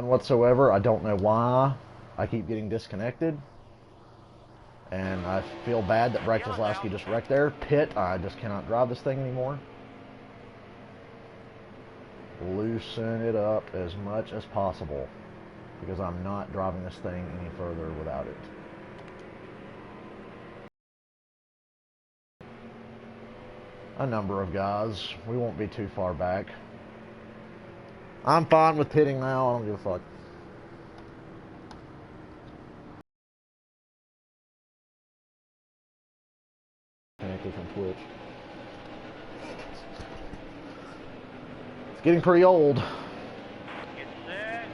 whatsoever. I don't know why I keep getting disconnected. And I feel bad that Bryce Keselowski just wrecked there. Pit, I just cannot drive this thing anymore. Loosen it up as much as possible, because I'm not driving this thing any further without it. A number of guys. We won't be too far back. I'm fine with pitting now. I don't give a fuck. Connected from Twitch. It's getting pretty old. Get set.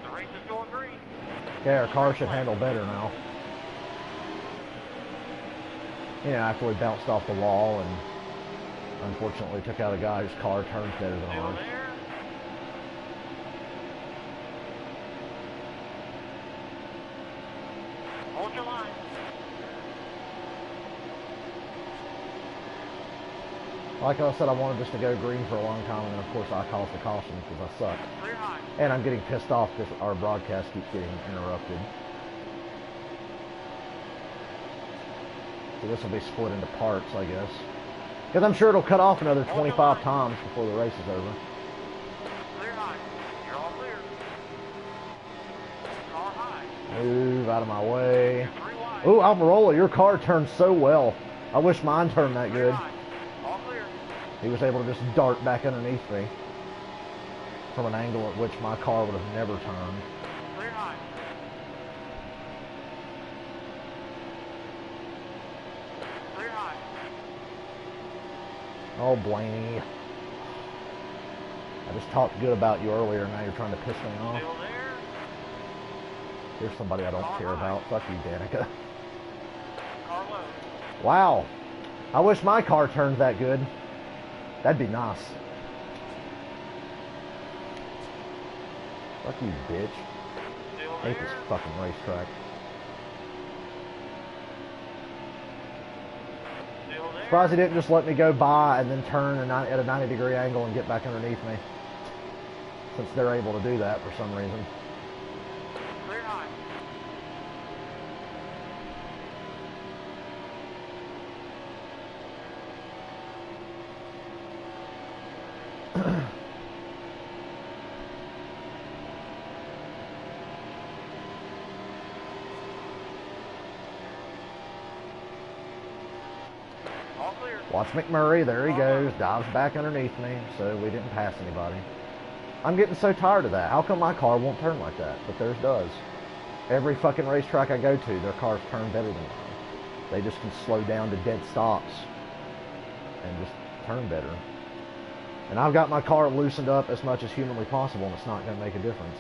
The race is going green. Okay, our car should handle better now. Yeah, after we bounced off the wall and unfortunately took out a guy whose car turns better than ours. Hold your line. Like I said, I wanted this to go green for a long time, and then of course I caused the caution because I suck. Clear high. And I'm getting pissed off because our broadcast keeps getting interrupted. So this will be split into parts, I guess. Because I'm sure it'll cut off another 25 times before the race is over. Clear high. You're all clear. Car high. Move out of my way. Ooh, Almirola, your car turned so well. I wish mine turned that good. All clear. He was able to just dart back underneath me from an angle at which my car would have never turned. Clear high. Clear high. Oh, Blaney. I just talked good about you earlier, now you're trying to piss me off. Still there. Here's somebody I don't care about. Fuck you, Danica. Car low. Wow. I wish my car turned that good. That'd be nice. Fuck you, bitch. Still I hate there. this fucking racetrack. Still there. Surprised he didn't just let me go by and then turn at a 90-degree angle and get back underneath me. Since they're able to do that for some reason. Clear high. All clear. Watch McMurray, there he goes, dives back underneath me, so we didn't pass anybody. I'm getting so tired of that. How come my car won't turn like that, but theirs does? Every fucking racetrack I go to, their cars turn better than mine. They just can slow down to dead stops and just turn better. And I've got my car loosened up as much as humanly possible, and it's not going to make a difference.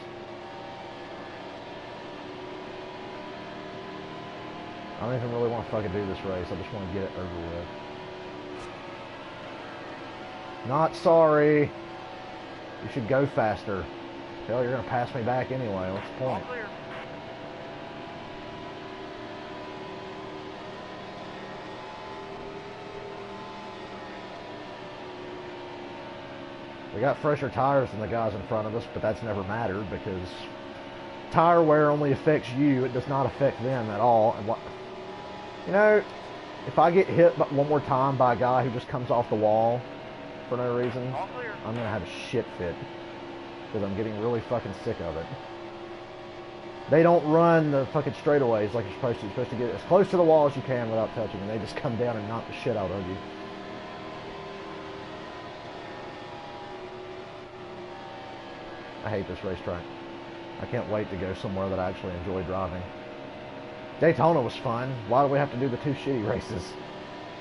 I don't even really want to fucking do this race. I just want to get it over with. Not sorry. You should go faster. Hell, you're going to pass me back anyway. What's the All point? clear. We got fresher tires than the guys in front of us, but that's never mattered because tire wear only affects you. It does not affect them at all. And you know, if I get hit one more time by a guy who just comes off the wall for no reason, All clear. I'm going to have a shit fit because I'm getting really fucking sick of it. They don't run the fucking straightaways like you're supposed to. You're supposed to get as close to the wall as you can without touching, and they just come down and knock the shit out of you. I hate this racetrack. I can't wait to go somewhere that I actually enjoy driving. Daytona was fun. Why do we have to do the two shitty races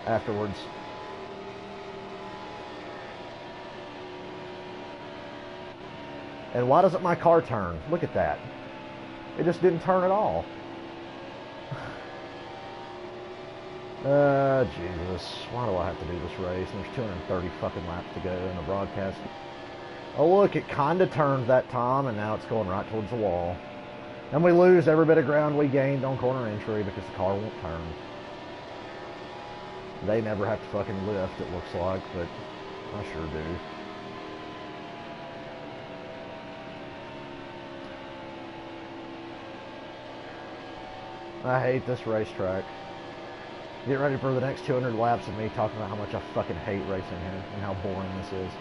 afterwards? And why doesn't my car turn? Look at that. It just didn't turn at all. Jesus. Why do I have to do this race? And there's 230 fucking laps to go in the broadcast. Oh look, it kinda turned that time, and now it's going right towards the wall. And we lose every bit of ground we gained on corner entry because the car won't turn. They never have to fucking lift, it looks like, but I sure do. I hate this racetrack. Get ready for the next 200 laps of me talking about how much I fucking hate racing here and how boring this is.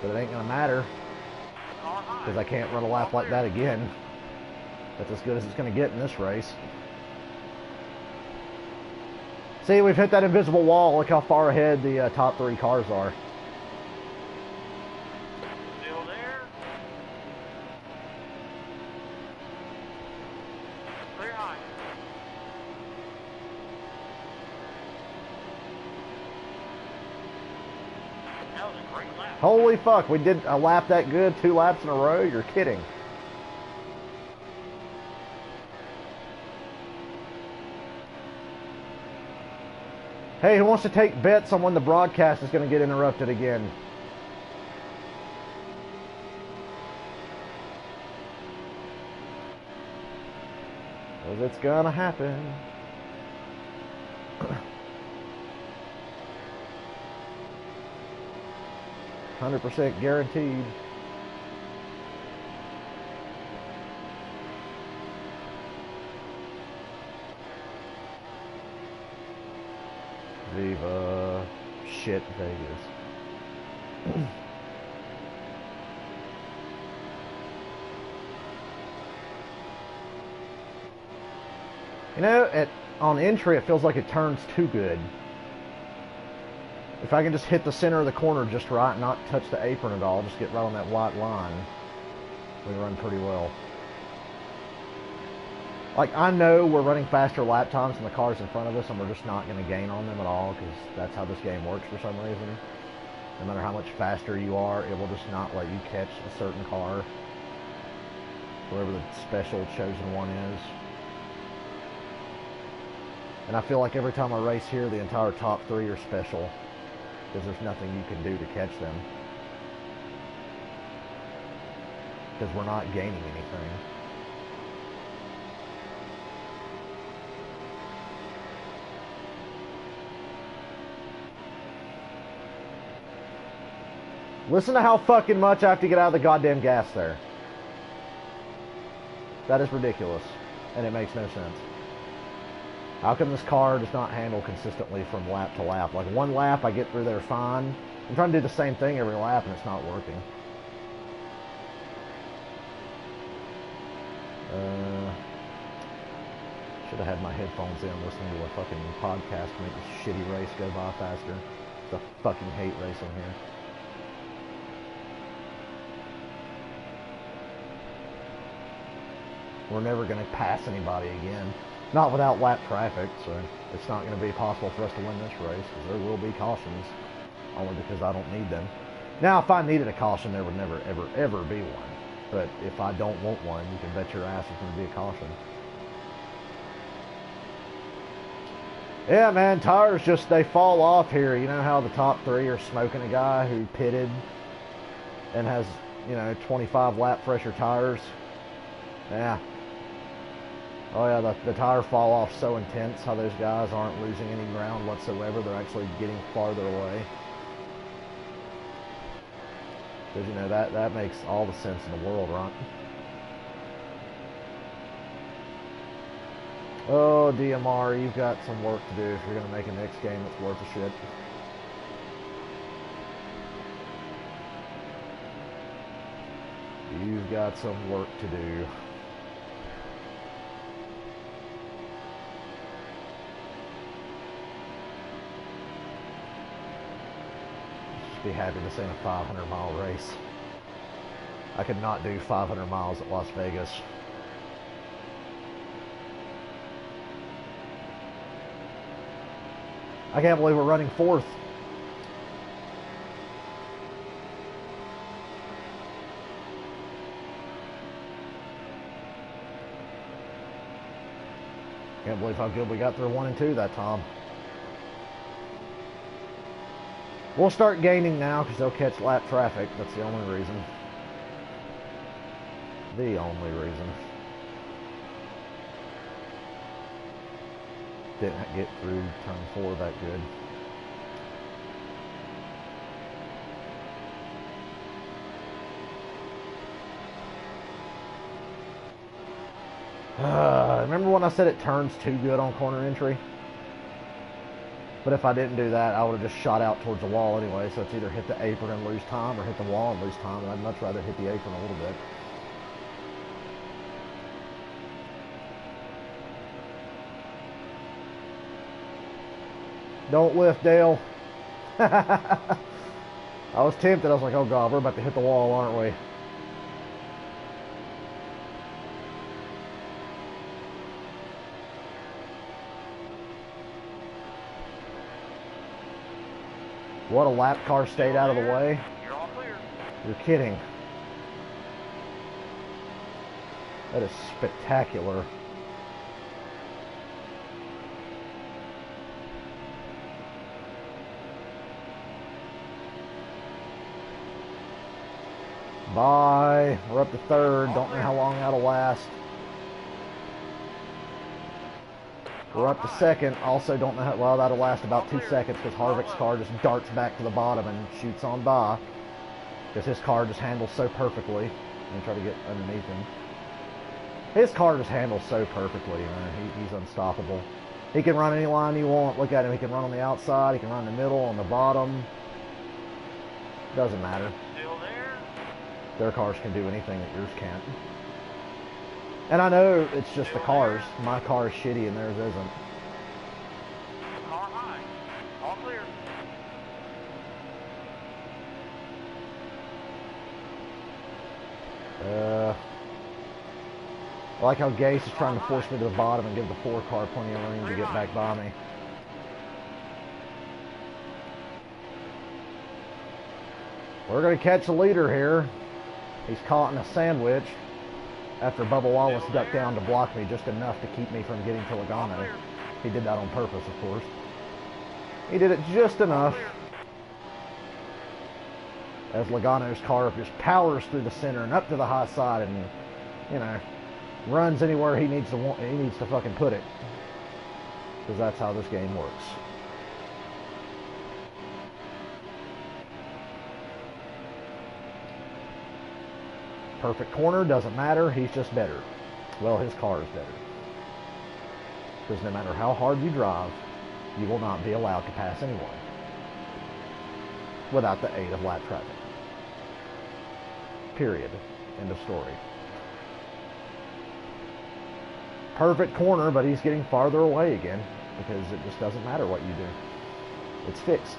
But it ain't gonna matter because I can't run a lap like that again. That's as good as it's gonna get in this race. See, we've hit that invisible wall. Look how far ahead the top 3 cars are. Still there. Clear high. That was a great lap. Holy fuck, we did a lap that good 2 laps in a row? You're kidding. Hey, who wants to take bets on when the broadcast is going to get interrupted again? Because it's going to happen. $100% guaranteed. Viva shit Vegas. You know, on entry it feels like it turns too good. If I can just hit the center of the corner just right and not touch the apron at all, just get right on that white line, we run pretty well. Like, I know we're running faster lap times than the cars in front of us, and we're just not going to gain on them at all, because that's how this game works for some reason. No matter how much faster you are, it will just not let you catch a certain car, whatever the special chosen one is. And I feel like every time I race here, the entire top 3 are special, because there's nothing you can do to catch them. Because we're not gaining anything. Listen to how fucking much I have to get out of the goddamn gas there. That is ridiculous. And it makes no sense. How come this car does not handle consistently from lap to lap? Like, one lap I get through there fine. I'm trying to do the same thing every lap and it's not working. Should have had my headphones in listening to a fucking podcast to make this shitty race go by faster. I fucking hate racing here. We're never going to pass anybody again. Not without lap traffic, so it's not going to be possible for us to win this race, because there will be cautions, only because I don't need them. Now, if I needed a caution, there would never, ever, ever be one. But if I don't want one, you can bet your ass there's going to be a caution. Yeah, man, tires just, they fall off here. You know how the top 3 are smoking a guy who pitted and has, you know, 25 lap fresher tires? Yeah. Oh yeah, the tire fall off so intense how those guys aren't losing any ground whatsoever. They're actually getting farther away. Because, you know, that makes all the sense in the world, right? Oh, DMR, you've got some work to do if you're going to make a next game that's worth a shit. You've got some work to do. Be happy this ain't a 500-mile race. I could not do 500 miles at Las Vegas. I can't believe we're running 4th. Can't believe how good we got through 1 and 2 that time. We'll start gaining now because they'll catch lap traffic. That's the only reason. The only reason. Didn't get through turn 4 that good. Remember when I said it turns too good on corner entry? But if I didn't do that, I would have just shot out towards the wall anyway. So it's either hit the apron and lose time or hit the wall and lose time. And I'd much rather hit the apron a little bit. Don't lift, Dale. I was tempted. I was like, oh God, we're about to hit the wall, aren't we? What, a lap car stayed out of the way? You're all clear. You're kidding. That is spectacular. Bye. We're up to third. Don't know how long that'll last. We're up to second. Also don't know how well that'll last. About 2 seconds because Harvick's car just darts back to the bottom and shoots on by because his car just handles so perfectly. Let me try to get underneath him. His car just handles so perfectly, man. He's unstoppable. He can run any line you want. Look at him. He can run on the outside. He can run in the middle, on the bottom. Doesn't matter. Still there? Their cars can do anything that yours can't. And I know it's just the cars. My car is shitty and theirs isn't. Car high. All clear. I like how Gase is trying to force me to the bottom and give the 4 car plenty of room to get back by me. We're going to catch a leader here. He's caught in a sandwich after Bubba Wallace ducked down to block me just enough to keep me from getting to Logano. He did that on purpose, of course. He did it just enough. As Logano's car just powers through the center and up to the high side and, you know, runs anywhere he needs to fucking put it. Because that's how this game works. Perfect corner, doesn't matter, he's just better. Well, his car is better. Because no matter how hard you drive, you will not be allowed to pass anyone without the aid of lap traffic. Period. End of story. Perfect corner, but he's getting farther away again because it just doesn't matter what you do. It's fixed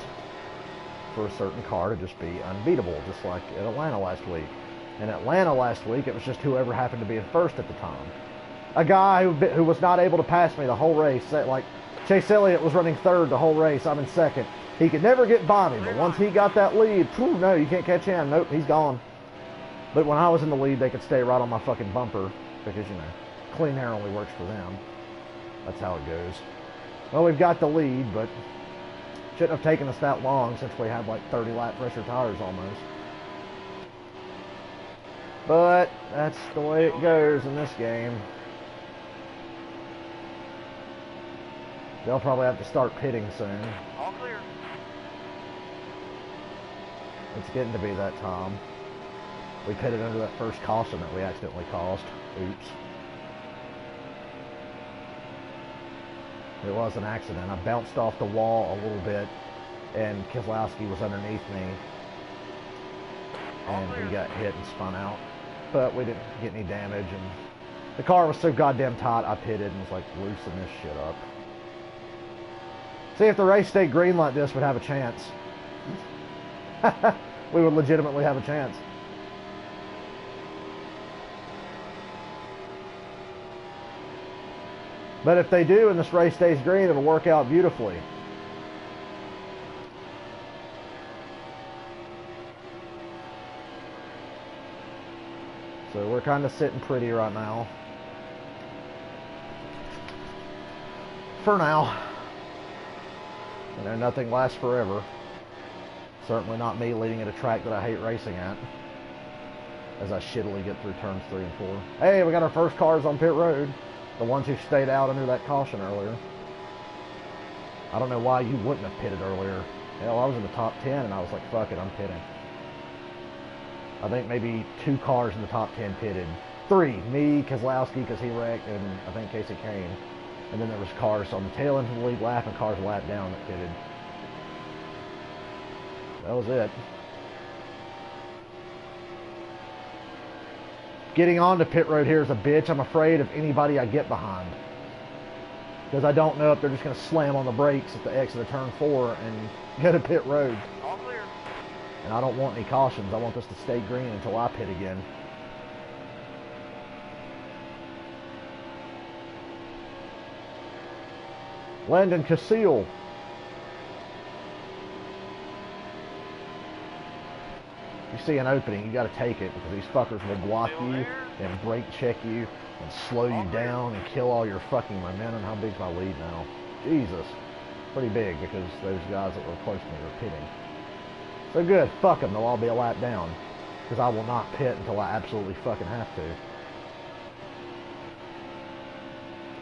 for a certain car to just be unbeatable, just like at Atlanta last week. In Atlanta last week, it was just whoever happened to be in first at the time. A guy who was not able to pass me the whole race. Like Chase Elliott was running third the whole race. I'm in second. He could never get by me, but once he got that lead, phew, no, you can't catch him. Nope, he's gone. But when I was in the lead, they could stay right on my fucking bumper because, you know, clean air only works for them. That's how it goes. Well, we've got the lead, but shouldn't have taken us that long since we had like 30 lap pressure tires almost. But that's the way it goes in this game. They'll probably have to start pitting soon. All clear. It's getting to be that time. We pitted under that first caution that we accidentally caused. Oops. It was an accident. I bounced off the wall a little bit, and Keselowski was underneath me, and he got hit and spun out. But we didn't get any damage, and the car was so goddamn tight, I pitted and was like, loosen this shit up. See, if the race stayed green like this, we'd have a chance. We would legitimately have a chance. But if they do and this race stays green, it'll work out beautifully. So we're kind of sitting pretty right now. For now. You know, nothing lasts forever. Certainly not me leading at a track that I hate racing at. As I shittily get through turns 3 and 4. Hey, we got our first cars on pit road. The ones who stayed out under that caution earlier. I don't know why you wouldn't have pitted earlier. Hell, I was in the top 10 and I was like, fuck it, I'm pitting. I think maybe 2 cars in the top 10 pitted. 3, me, Keselowski, because he wrecked, and I think Casey Kane. And then there was cars on the tail end of the lead lap and cars lap down that pitted. That was it. Getting onto pit road here is a bitch. I'm afraid of anybody I get behind. Because I don't know if they're just going to slam on the brakes at the exit of turn 4 and go to pit road. All clear. And I don't want any cautions. I want this to stay green until I pit again. Landon Casil. You see an opening, you got to take it, because these fuckers will block you and brake check you and slow you down and kill all your fucking momentum. How big's my lead now? Jesus. Pretty big, because those guys that were close to me were pitting. So good, fuck them, they'll all be a lap down. Because I will not pit until I absolutely fucking have to.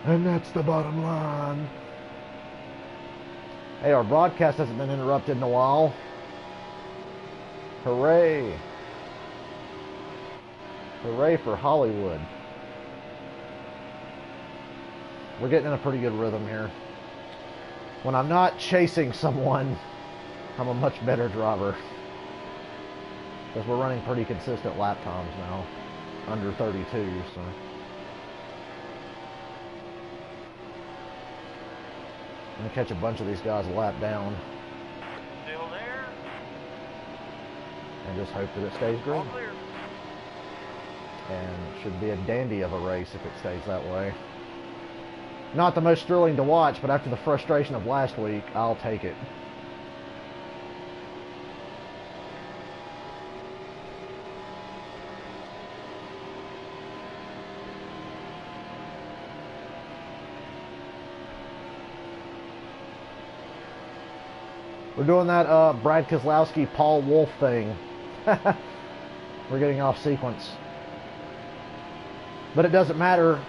And that's the bottom line. Hey, our broadcast hasn't been interrupted in a while. Hooray. Hooray for Hollywood. We're getting in a pretty good rhythm here. When I'm not chasing someone, I'm a much better driver. Because we're running pretty consistent lap times now. Under 32, so... I'm going to catch a bunch of these guys a lap down. Still there. And just hope that it stays green. All clear. And it should be a dandy of a race if it stays that way. Not the most thrilling to watch, but after the frustration of last week, I'll take it. We're doing that Brad Keselowski, Paul Wolf thing. We're getting off sequence. But it doesn't matter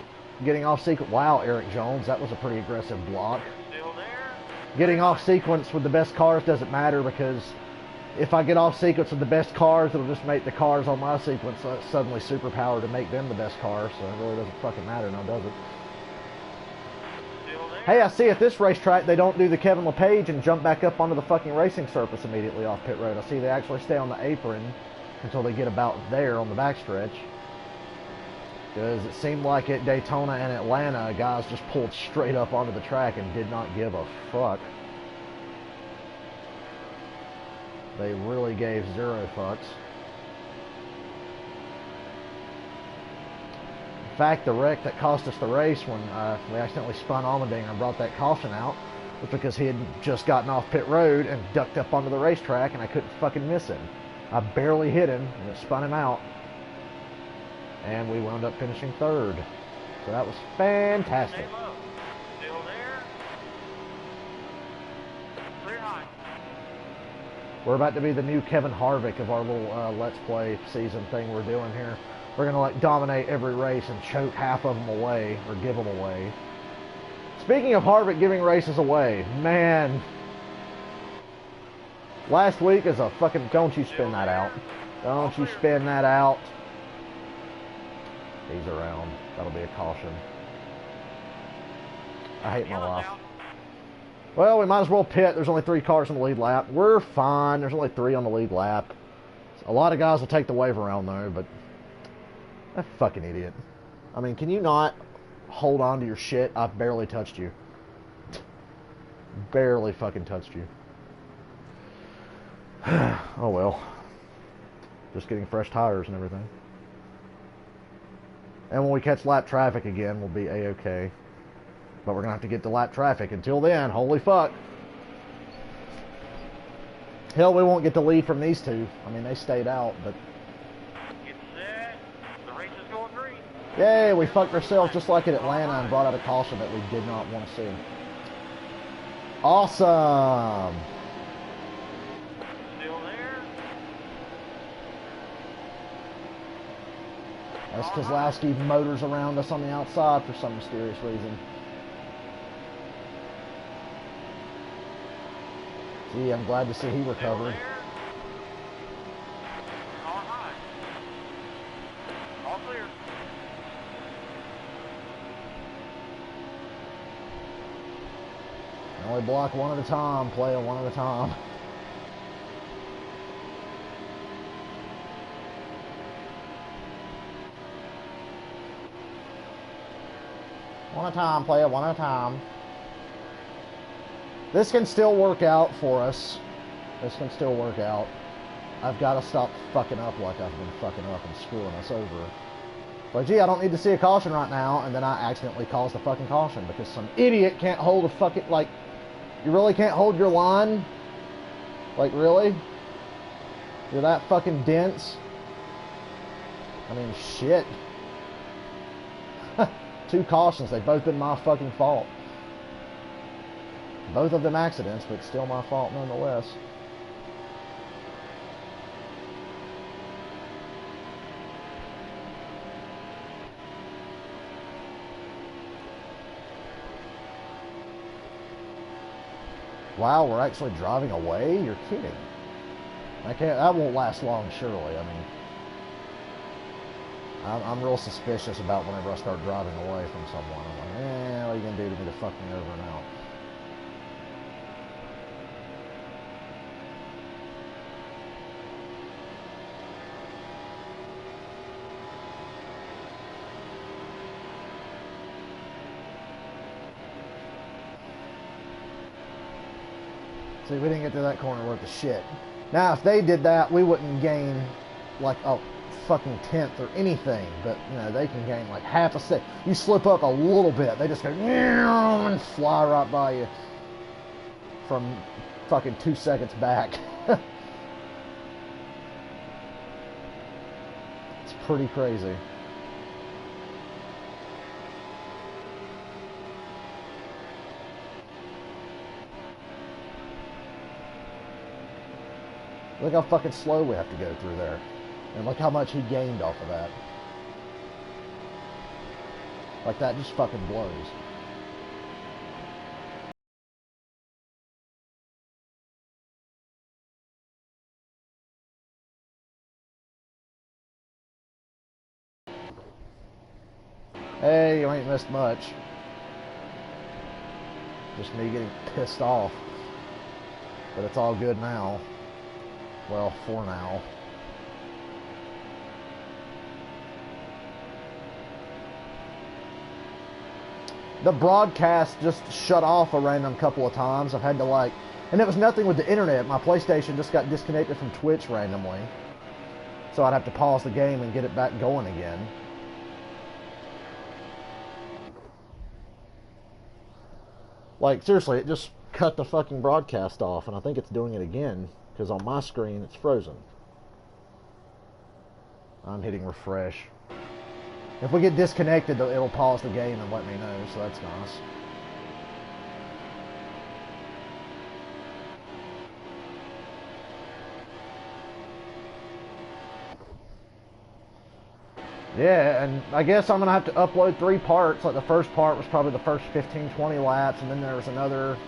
getting off sequence. Wow, Eric Jones, that was a pretty aggressive block. Still there. Getting off sequence with the best cars doesn't matter, because if I get off sequence with the best cars, it'll just make the cars on my sequence suddenly superpowered to make them the best cars. So it really doesn't fucking matter now, does it? Hey, I see at this racetrack they don't do the Kevin LePage and jump back up onto the fucking racing surface immediately off pit road. I see they actually stay on the apron until they get about there on the backstretch. Because it seemed like at Daytona and Atlanta, guys just pulled straight up onto the track and did not give a fuck. They really gave zero fucks. In fact, the wreck that cost us the race when we accidentally spun Allmendinger and brought that caution out was because he had just gotten off pit road and ducked up onto the racetrack, and I couldn't fucking miss him. I barely hit him, and it spun him out. And we wound up finishing 3rd. So that was fantastic. Still there. Clear high. We're about to be the new Kevin Harvick of our little Let's Play season thing we're doing here. We're going to like dominate every race and choke half of them away, or give them away. Speaking of Harvick giving races away, man. Last week is a fucking, don't you spin that out. Don't you spin that out. He's around. That'll be a caution. I hate my life. Well, we might as well pit. There's only 3 cars on the lead lap. We're fine. There's only 3 on the lead lap. A lot of guys will take the wave around though, but that fucking idiot. I mean, can you not hold on to your shit? I've barely touched you. Barely fucking touched you. Oh well. Just getting fresh tires and everything. And when we catch lap traffic again, we'll be A-okay. But we're going to have to get to lap traffic. Until then, holy fuck. Hell, we won't get the lead from these two. I mean, they stayed out, but... Get set. The race is going green. Yay, we fucked ourselves just like at Atlanta and brought out a caution that we did not want to see. Awesome. Still there. That's Keselowski motors around us on the outside for some mysterious reason. Gee, I'm glad to see he recovered. All right. All clear. Only block one at a time, play it one at a time. One at a time, play it one at a time. This can still work out for us. This can still work out. I've got to stop fucking up like I've been fucking up and screwing us over. But gee, I don't need to see a caution right now, and then I accidentally caused a fucking caution because some idiot can't hold a fucking, like, you really can't hold your line? Like, really? You're that fucking dense? I mean, shit. 2 cautions, they've both been my fucking fault. Both of them accidents, but still my fault nonetheless. Wow, we're actually driving away? You're kidding. That won't last long, surely. I mean, I'm real suspicious about whenever I start driving away from someone. I'm like, what are you going to do to me to fuck me over now? See, we didn't get to that corner worth of shit. Now, if they did that, we wouldn't gain like a fucking tenth or anything. But, you know, they can gain like half a second. You slip up a little bit, they just go and fly right by you from fucking 2 seconds back. It's pretty crazy. Look how fucking slow we have to go through there. And look how much he gained off of that. Like, that just fucking blows. Hey, you ain't missed much. Just me getting pissed off. But it's all good now. Well, for now. The broadcast just shut off a random couple of times. I've had to like, and it was nothing with the internet. My PlayStation just got disconnected from Twitch randomly. So I'd have to pause the game and get it back going again. Like, seriously, it just cut the fucking broadcast off, and I think it's doing it again. Because on my screen, it's frozen. I'm hitting refresh. If we get disconnected, it'll pause the game and let me know, so that's nice. Yeah, and I guess I'm going to have to upload 3 parts. Like, the first part was probably the first 15, 20 laps, and then there was another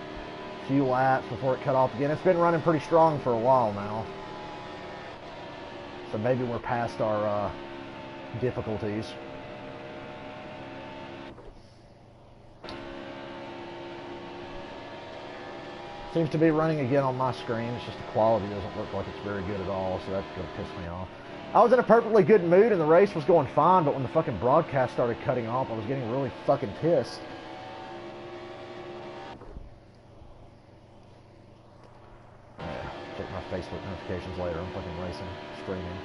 few laps before it cut off again. It's been running pretty strong for a while now. So maybe we're past our difficulties. Seems to be running again on my screen. It's just the quality doesn't look like it's very good at all, so that's going to piss me off. I was in a perfectly good mood and the race was going fine, but when the fucking broadcast started cutting off, I was getting really fucking pissed. Check my Facebook notifications later. I'm fucking racing, streaming.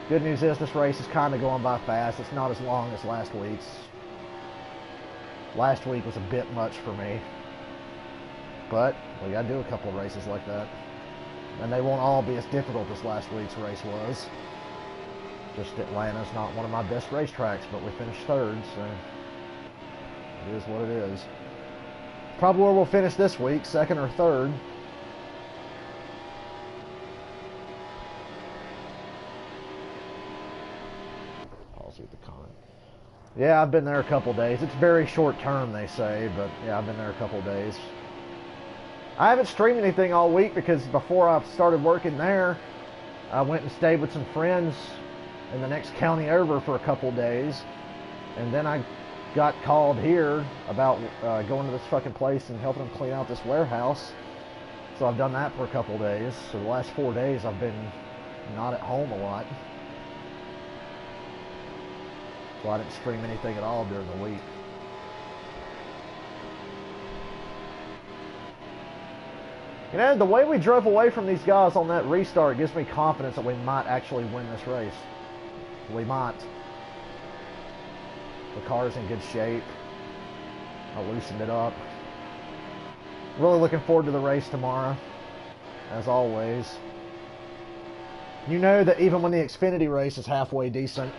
Good news is this race is kind of going by fast. It's not as long as last week's. Last week was a bit much for me. But we gotta do a couple of races like that. And they won't all be as difficult as last week's race was. Just Atlanta's not one of my best racetracks, but we finished third, so it is what it is. Probably where we'll finish this week, second or third. I'll see the comment. Yeah, I've been there a couple days. It's very short term, they say, but yeah, I've been there a couple days. I haven't streamed anything all week because before I started working there, I went and stayed with some friends in the next county over for a couple days. And then I got called here about going to this fucking place and helping them clean out this warehouse. So I've done that for a couple days. So the last 4 days I've been not at home a lot. So I didn't stream anything at all during the week. You know, the way we drove away from these guys on that restart gives me confidence that we might actually win this race. We might. The car's in good shape. I loosened it up. Really looking forward to the race tomorrow, as always. You know that even when the Xfinity race is halfway decent,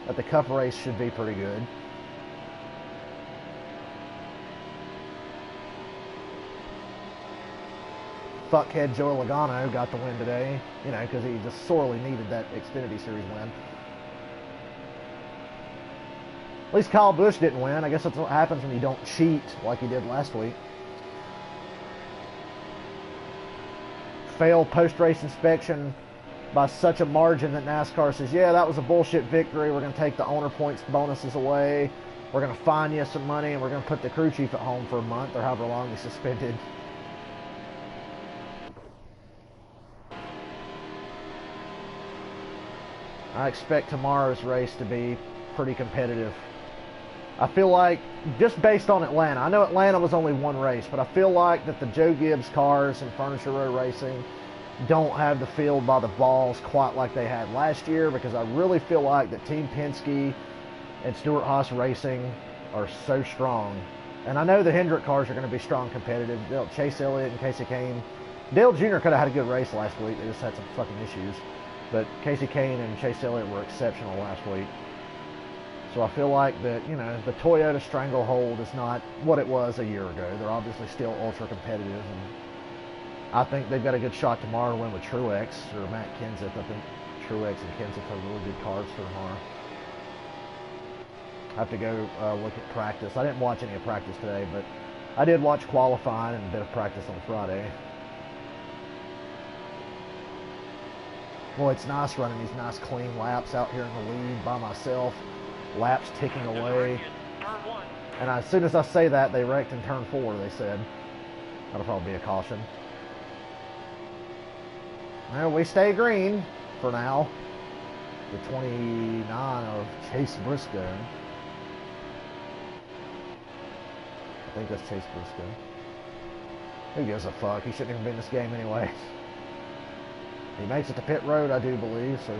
that the Cup race should be pretty good. Fuckhead Joe Logano got the win today, you know, because he just sorely needed that Xfinity Series win. At least Kyle Busch didn't win. I guess that's what happens when you don't cheat like he did last week. Failed post-race inspection by such a margin that NASCAR says, yeah, that was a bullshit victory. We're going to take the owner points bonuses away. We're going to fine you some money, and we're going to put the crew chief at home for a month or however long he's suspended. I expect tomorrow's race to be pretty competitive. I feel like, just based on Atlanta, I know Atlanta was only one race, but I feel like that the Joe Gibbs cars and Furniture Row Racing don't have the field by the balls quite like they had last year, because I really feel like that Team Penske and Stewart-Haas Racing are so strong. And I know the Hendrick cars are going to be strong competitive. Chase Elliott and Casey Kane. Dale Jr. could have had a good race last week. They just had some fucking issues. But Casey Kane and Chase Elliott were exceptional last week. So I feel like that, you know, the Toyota Stranglehold is not what it was a year ago. They're obviously still ultra competitive, and I think they've got a good shot tomorrow to win with Truex or Matt Kenseth. I think Truex and Kenseth have really good cars for tomorrow. I have to go look at practice. I didn't watch any of practice today, but I did watch qualifying and a bit of practice on Friday. Well, it's nice running these nice clean laps out here in the lead by myself. Laps ticking away. And as soon as I say that, they wrecked in turn 4, they said. That'll probably be a caution. Well, we stay green for now. The 29 of Chase Briscoe. I think that's Chase Briscoe. Who gives a fuck? He shouldn't even be in this game anyway. He makes it to pit road, I do believe, so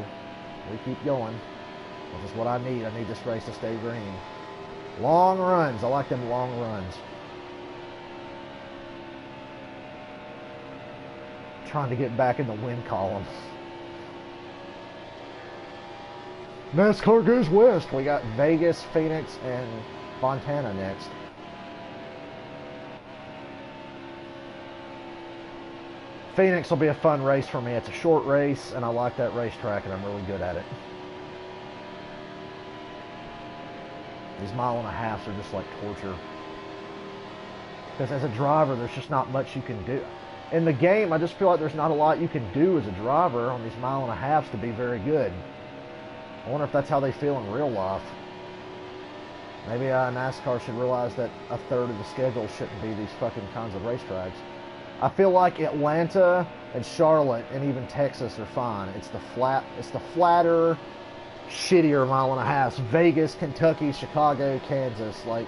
we keep going. Which is what I need. I need this race to stay green. Long runs. I like them long runs. Trying to get back in the win column. NASCAR goes west. We got Vegas, Phoenix, and Fontana next. Phoenix will be a fun race for me. It's a short race, and I like that racetrack, and I'm really good at it. These mile-and-a-halves are just like torture. Because as a driver, there's just not much you can do. In the game, I just feel like there's not a lot you can do as a driver on these mile-and-a-halves to be very good. I wonder if that's how they feel in real life. Maybe NASCAR should realize that a third of the schedule shouldn't be these fucking kinds of racetracks. I feel like Atlanta and Charlotte and even Texas are fine. It's the flatter, shittier mile-and-a-halves. Vegas, Kentucky, Chicago, Kansas. Like,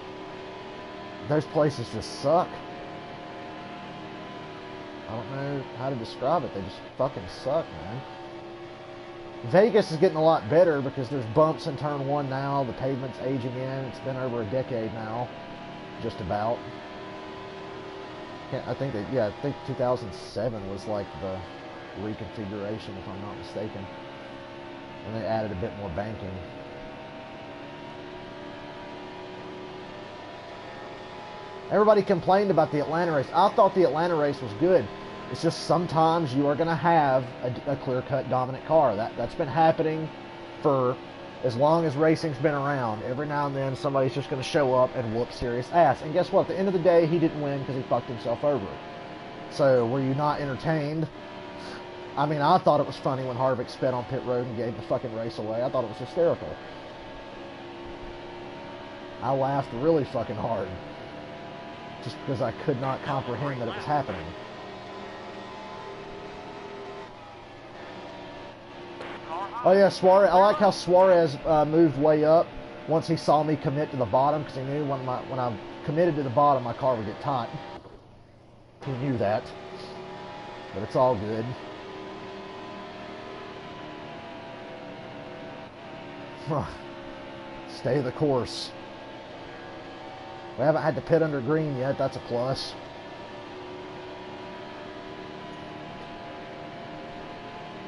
those places just suck. I don't know how to describe it. They just fucking suck, man. Vegas is getting a lot better because there's bumps in turn 1 now. The pavement's aging in. It's been over a decade now, just about. I think 2007 was like the reconfiguration, if I'm not mistaken. And they added a bit more banking. Everybody complained about the Atlanta race. I thought the Atlanta race was good. It's just sometimes you are going to have a clear-cut dominant car. That's been happening for as long as racing's been around. Every now and then somebody's just going to show up and whoop serious ass. And guess what? At the end of the day, he didn't win because he fucked himself over. So were you not entertained? I mean, I thought it was funny when Harvick sped on pit road and gave the fucking race away. I thought it was hysterical. I laughed really fucking hard. Just because I could not comprehend that it was happening. Oh yeah, Suarez. I like how Suarez moved way up once he saw me commit to the bottom, because he knew when I committed to the bottom, my car would get tight. He knew that, but it's all good. Stay the course. We haven't had to pit under green yet. That's a plus.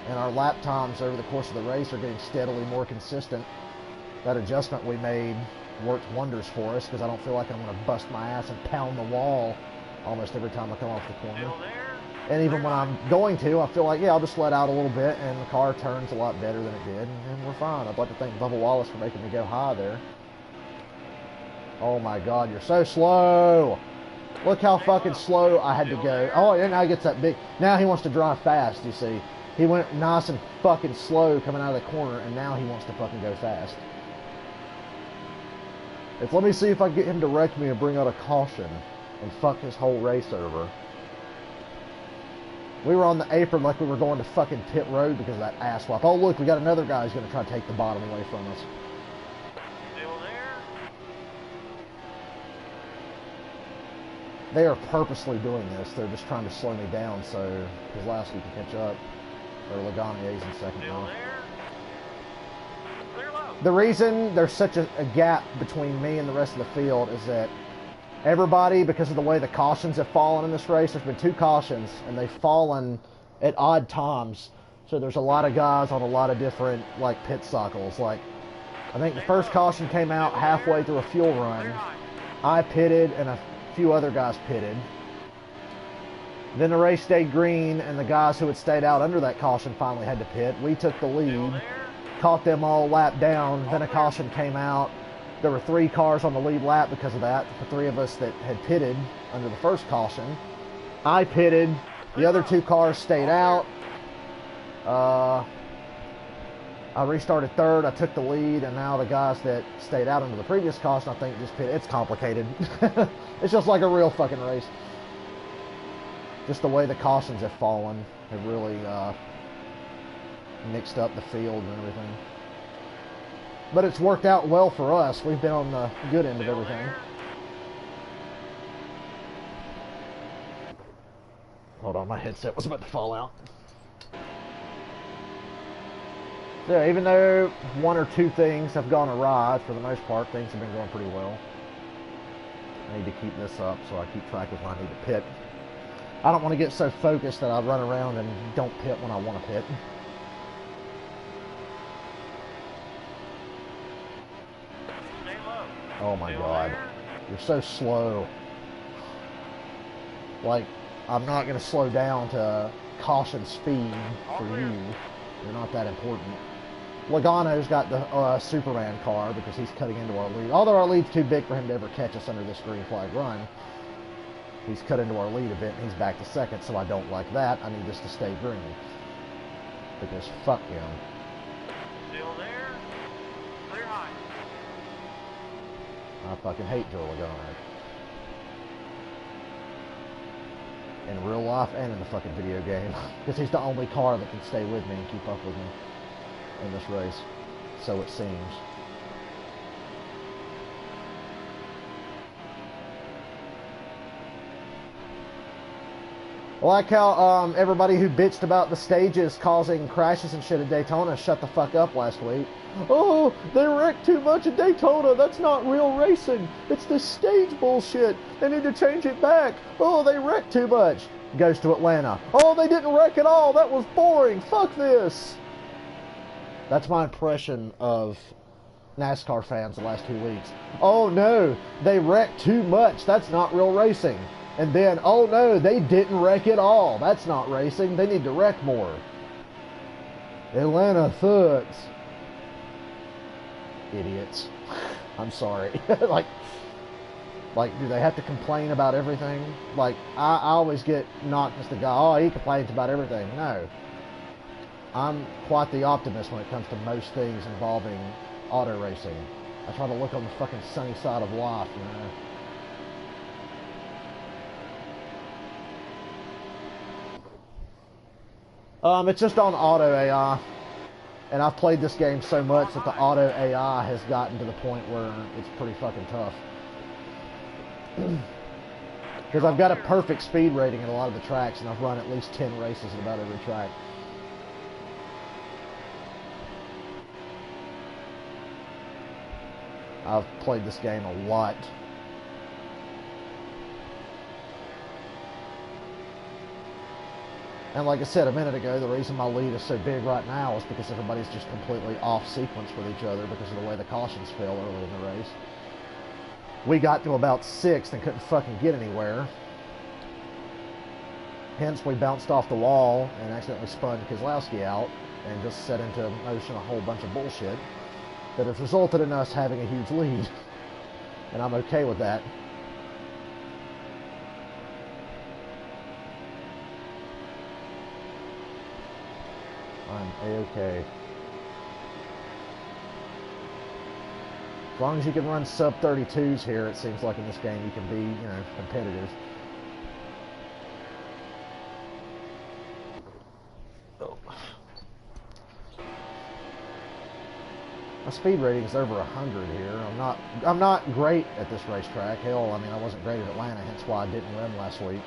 And our lap times over the course of the race are getting steadily more consistent. That adjustment we made worked wonders for us, because I don't feel like I'm going to bust my ass and pound the wall almost every time I come off the corner. And even when I'm going to, I feel like, yeah, I'll just let out a little bit and the car turns a lot better than it did, and we're fine. I'd like to thank Bubba Wallace for making me go high there. Oh my God, you're so slow. Look how fucking slow I had to go. Oh, and now he gets that big. Now he wants to drive fast, you see. He went nice and fucking slow coming out of the corner, and now he wants to fucking go fast. Let me see if I can get him to wreck me and bring out a caution and fuck his whole race over. We were on the apron like we were going to fucking pit road because of that ass swap. Oh look, we got another guy who's going to try to take the bottom away from us. Still there? They are purposely doing this. They're just trying to slow me down so Kozlowski can catch up. Or Laganier's in second Still now. there? Clear low. The reason there's such a gap between me and the rest of the field is that everybody, because of the way the cautions have fallen in this race, there's been 2 cautions, and they've fallen at odd times. So there's a lot of guys on a lot of different, like, pit cycles. Like, I think the first caution came out halfway through a fuel run. I pitted, and a few other guys pitted. Then the race stayed green, and the guys who had stayed out under that caution finally had to pit. We took the lead, caught them all lap down. Then a caution came out. There were 3 cars on the lead lap because of that. The 3 of us that had pitted under the first caution. I pitted. The other 2 cars stayed out. I restarted third. I took the lead, and now the guys that stayed out under the previous caution, I think, just pitted. It's complicated. It's just like a real fucking race. Just the way the cautions have fallen have really mixed up the field and everything. But it's worked out well for us. We've been on the good end of everything. Hold on, my headset was about to fall out. So even though 1 or 2 things have gone awry, for the most part, things have been going pretty well. I need to keep this up so I keep track of when I need to pit. I don't want to get so focused that I run around and don't pit when I want to pit. Stay low. Oh my Still God. there? You're so slow. Like, I'm not going to slow down to caution speed for you. You're not that important. Logano's got the Superman car because he's cutting into our lead. Although our lead's too big for him to ever catch us under this green flag run. He's cut into our lead a bit and he's back to second, so I don't like that. I need this to stay green. Because fuck him. Still there? Clear high. I fucking hate Joe Logano. In real life and in the fucking video game. Because he's the only car that can stay with me and keep up with me in this race. So it seems. I like how everybody who bitched about the stages causing crashes and shit at Daytona shut the fuck up last week. Oh, they wrecked too much at Daytona. That's not real racing. It's this stage bullshit. They need to change it back. Oh, they wrecked too much. Goes to Atlanta. Oh, they didn't wreck at all. That was boring. Fuck this. That's my impression of NASCAR fans the last 2 weeks. Oh no, they wrecked too much. That's not real racing. And then, oh no, they didn't wreck at all. That's not racing. They need to wreck more. Atlanta sucks. Idiots. I'm sorry. Like, Like, do they have to complain about everything? Like, I always get knocked as the guy, oh, he complains about everything. No. I'm quite the optimist when it comes to most things involving auto racing. I try to look on the fucking sunny side of life, you know. It's just on auto AI. And I've played this game so much that the auto AI has gotten to the point where it's pretty fucking tough. Because I've got a perfect speed rating in a lot of the tracks, and I've run at least 10 races in about every track. I've played this game a lot. And like I said a minute ago, the reason my lead is so big right now is because everybody's just completely off sequence with each other because of the way the cautions fell early in the race. We got to about 6th and couldn't fucking get anywhere. Hence, we bounced off the wall and accidentally spun Keselowski out and just set into motion a whole bunch of bullshit that has resulted in us having a huge lead. And I'm okay with that. I'm A-okay. As long as you can run sub-32s here, it seems like in this game you can be, you know, competitive. Oh. My speed rating is over 100 here. I'm not great at this racetrack. Hell, I mean, I wasn't great at Atlanta, hence why I didn't run last week.